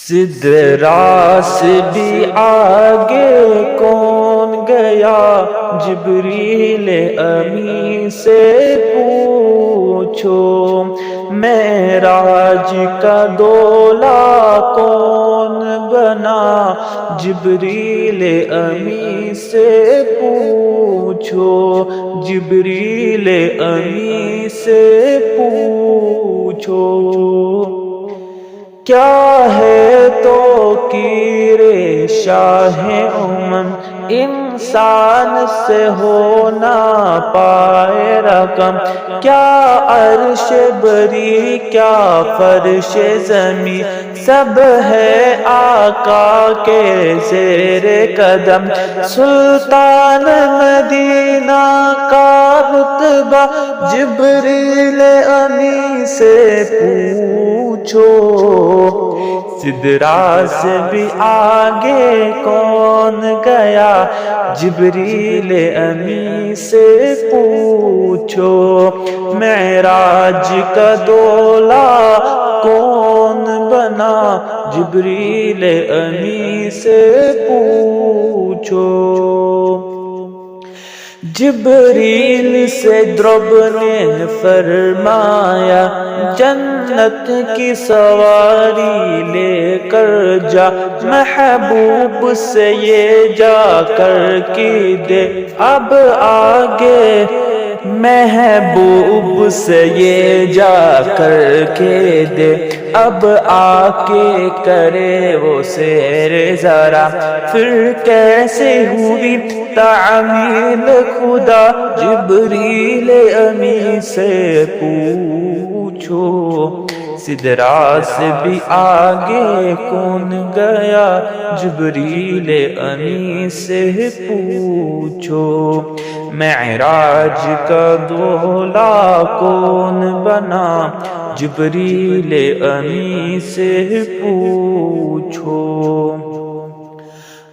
سدرا سے بھی آگے کون گیا، جبریل امی سے پوچھو۔ معراج کا دولا کون بنا، جبریل امی سے پوچھو۔ جبریل امی سے پوچھو۔ کیا ہے توقیر شاہ امم، انسان سے ہو نہ پائے رقم۔ کیا عرش بری کیا فرش زمین، سب ہے آقا کے زیر قدم۔ سلطان مدینہ کا رتبہ، جبریل امی سے پوچھو۔ سدرا سے بھی آگے کون گیا، جبریل امی سے پوچھو۔ معراج کا دولا کون بنا، جبریل امی سے پوچھو۔ جبریل سے درب نے فرمایا، جنت کی سواری لے کر جا، محبوب سے یہ جا کر کی دے اب آگے۔ محبوب سے یہ جا کر کے دے اب آ کے کرے وہ سیر ذرا۔ پھر کیسے ہوئی تعمیل خدا، جبریل امی سے پوچھو۔ سدرا سے بھی آگے کون گیا، جبریل امی سے پوچھو۔ معراج کا دولا کون بنا، جبریل امی سے پوچھو۔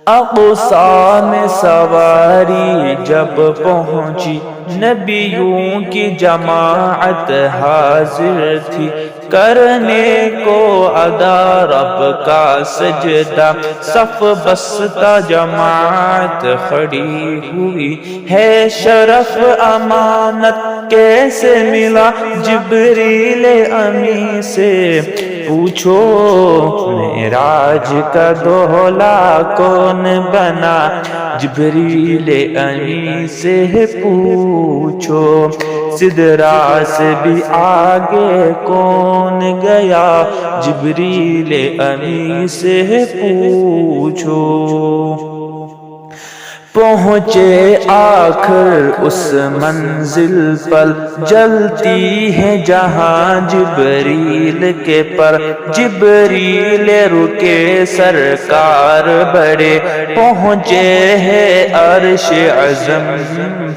اقصیٰ میں سواری جب پہنچی، نبیوں کی جماعت حاضر تھی، کرنے کو ادا رب کا سجدہ۔ صف بستہ جماعت کھڑی ہوئی ہے، شرف امانت کیسے ملا، جبریل امی سے پوچھو۔ معراج کا دولا کون بنا، جبریل امی سے پوچھو۔ سدرا سے بھی آگے کون گیا، جبریل امی سے پوچھو۔ پہنچے آخر اس منزل پر، جلتی ہے جہاں جبریل کے پر۔ جبریل رکے سرکار بڑے، پہنچے ہیں عرش اعظم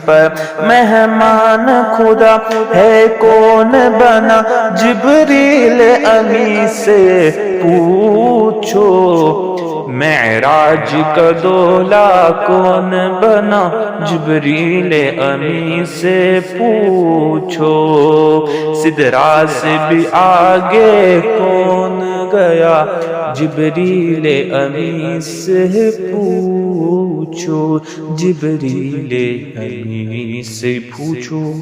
پر۔ مہمان خدا ہے کون بنا، جبریل امی سے پوچھو۔ معراج کا دولا کون بنا، جبریل امی سے پوچھو۔ سدرا سے بھی آگے کون گیا، جبریل امی سے پوچھو۔ جبریل امی سے پوچھو۔